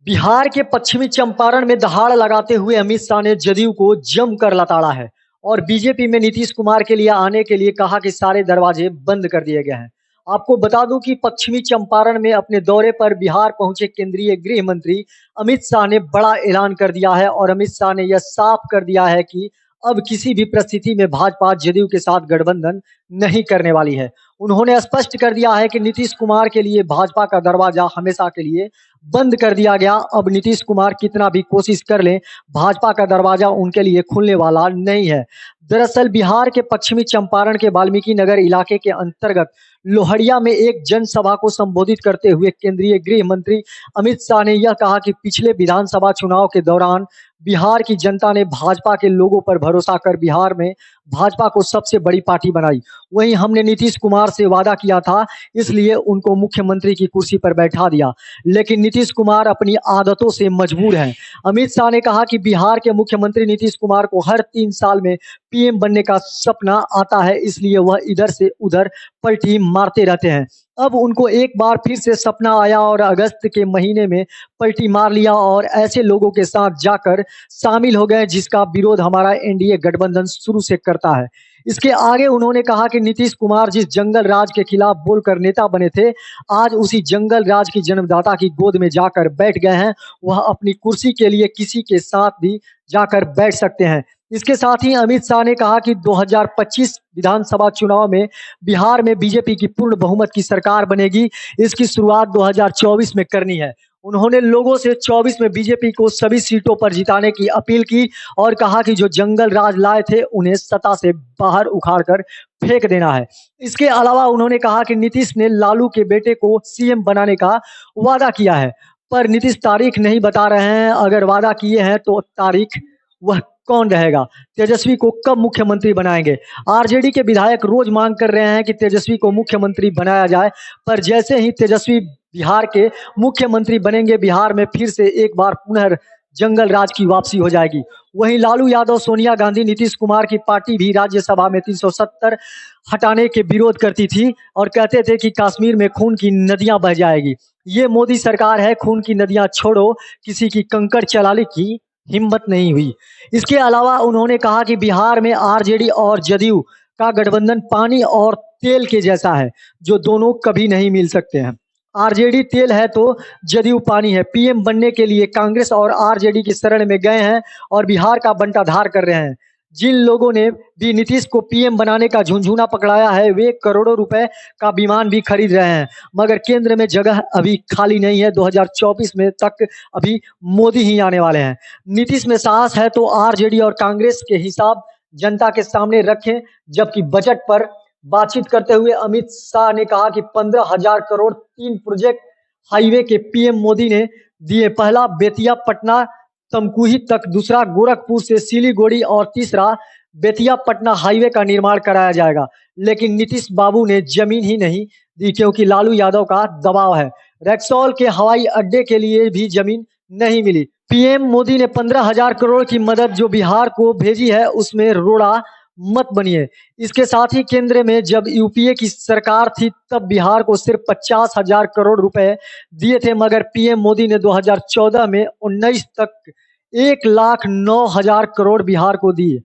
बिहार के पश्चिमी चंपारण में दहाड़ लगाते हुए अमित शाह ने जदयू को जमकर लताड़ा है और बीजेपी में नीतीश कुमार के लिए आने के लिए कहा कि सारे दरवाजे बंद कर दिए गए हैं। आपको बता दूं कि पश्चिमी चंपारण में अपने दौरे पर बिहार पहुंचे केंद्रीय गृह मंत्री अमित शाह ने बड़ा ऐलान कर दिया है और अमित शाह ने यह साफ कर दिया है कि अब किसी भी परिस्थिति में भाजपा जदयू के साथ गठबंधन नहीं करने वाली है। उन्होंने स्पष्ट कर दिया है कि नीतीश कुमार के लिए भाजपा का दरवाजा हमेशा के लिए बंद कर दिया गया। अब नीतीश कुमार कितना भी कोशिश कर लें, भाजपा का दरवाजा उनके लिए खुलने वाला नहीं है। दरअसल बिहार के पश्चिमी चंपारण के वाल्मीकि नगर इलाके के अंतर्गत लोहड़िया में एक जनसभा को संबोधित करते हुए केंद्रीय गृह मंत्री अमित शाह ने यह कहा कि पिछले विधानसभा चुनाव के दौरान बिहार की जनता ने भाजपा के लोगों पर भरोसा कर बिहार में भाजपा को सबसे बड़ी पार्टी बनाई। वहीं हमने नीतीश कुमार से वादा किया था, इसलिए उनको मुख्यमंत्री की कुर्सी पर बैठा दिया, लेकिन नीतीश कुमार अपनी आदतों से मजबूर हैं। अमित शाह ने कहा कि बिहार के मुख्यमंत्री नीतीश कुमार को हर 3 साल में पीएम बनने का सपना आता है, इसलिए वह इधर से उधर पलटी मारते रहते हैं। अब उनको एक बार फिर से सपना आया और अगस्त के महीने में पलटी मार लिया और ऐसे लोगों के साथ जाकर शामिल हो गए जिसका विरोध हमारा एनडीए गठबंधन शुरू से करता है। इसके आगे उन्होंने कहा कि नीतीश कुमार जिस जंगल राज के खिलाफ बोलकर नेता बने थे, आज उसी जंगल राज की जन्मदाता की गोद में जाकर बैठ गए हैं। वह अपनी कुर्सी के लिए किसी के साथ भी जाकर बैठ सकते हैं। इसके साथ ही अमित शाह ने कहा कि 2025 विधानसभा चुनाव में बिहार में बीजेपी की पूर्ण बहुमत की सरकार बनेगी। इसकी शुरुआत 2024 में करनी है। उन्होंने लोगों से 24 में बीजेपी को सभी सीटों पर जिताने की अपील की और कहा कि जो जंगल राज लाए थे उन्हें सत्ता से बाहर उखाड़कर फेंक देना है। इसके अलावा उन्होंने कहा कि नीतीश ने लालू के बेटे को सीएम बनाने का वादा किया है, पर नीतीश तारीख नहीं बता रहे हैं। अगर वादा किए हैं तो तारीख वह कौन रहेगा? तेजस्वी को कब मुख्यमंत्री बनाएंगे? आरजेडी के विधायक रोज मांग कर रहे हैं कि तेजस्वी को मुख्यमंत्री बनाया जाए, पर जैसे ही तेजस्वी बिहार के मुख्यमंत्री बनेंगे, बिहार में फिर से एक बार पुनः जंगल राज की वापसी हो जाएगी। वहीं लालू यादव, सोनिया गांधी, नीतीश कुमार की पार्टी भी राज्यसभा में 370 हटाने के विरोध करती थी और कहते थे कि कश्मीर में खून की नदियां बह जाएगी। ये मोदी सरकार है, खून की नदियां छोड़ो, किसी की कंकड़ चलाने की हिम्मत नहीं हुई। इसके अलावा उन्होंने कहा कि बिहार में आरजेडी और जदयू का गठबंधन पानी और तेल के जैसा है, जो दोनों कभी नहीं मिल सकते हैं। आरजेडी तेल है तो जदयू पानी है। पीएम बनने के लिए कांग्रेस और आरजेडी की शरण में गए हैं और बिहार का बंटाधार कर रहे हैं। जिन लोगों ने भी नीतीश को पीएम बनाने का झुनझुना पकड़ाया है, वे करोड़ों रुपए का विमान भी खरीद रहे हैं, मगर केंद्र में जगह अभी खाली नहीं है। 2024 में तक अभी मोदी ही आने वाले हैं। नीतीश में साहस है तो आरजेडी और कांग्रेस के हिसाब जनता के सामने रखें। जबकि बजट पर बातचीत करते हुए अमित शाह ने कहा कि 15,000 करोड़ 3 प्रोजेक्ट हाईवे के पीएम मोदी ने दिए। पहला बेतिया पटना तमकुही तक, दूसरा गोरखपुर से सिलीगुड़ी और तीसरा बेतिया पटना हाईवे का निर्माण कराया जाएगा। लेकिन नीतीश बाबू ने जमीन ही नहीं दी क्योंकि लालू यादव का दबाव है। रक्सौल के हवाई अड्डे के लिए भी जमीन नहीं मिली। पीएम मोदी ने 15,000 करोड़ की मदद जो बिहार को भेजी है, उसमें रोड़ा मत बनिए। इसके साथ ही केंद्र में जब यूपीए की सरकार थी तब बिहार को सिर्फ 50,000 करोड़ रुपए दिए थे, मगर पीएम मोदी ने 2014 में 19 तक 1,09,000 करोड़ बिहार को दिए।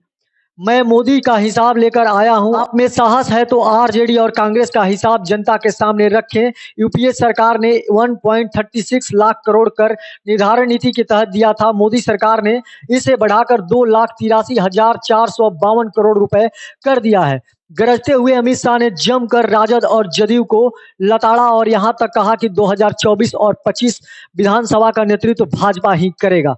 मैं मोदी का हिसाब लेकर आया हूं। आप में साहस है तो आरजेडी और कांग्रेस का हिसाब जनता के सामने रखें। यूपीए सरकार ने 1.36 लाख करोड़ कर निर्धारण नीति के तहत दिया था। मोदी सरकार ने इसे बढ़ाकर 2,83,452 करोड़ रुपए कर दिया है। गरजते हुए अमित शाह ने जमकर राजद और जदयू को लताड़ा और यहां तक कहा कि 2024 और 25 विधानसभा का नेतृत्व भाजपा ही करेगा।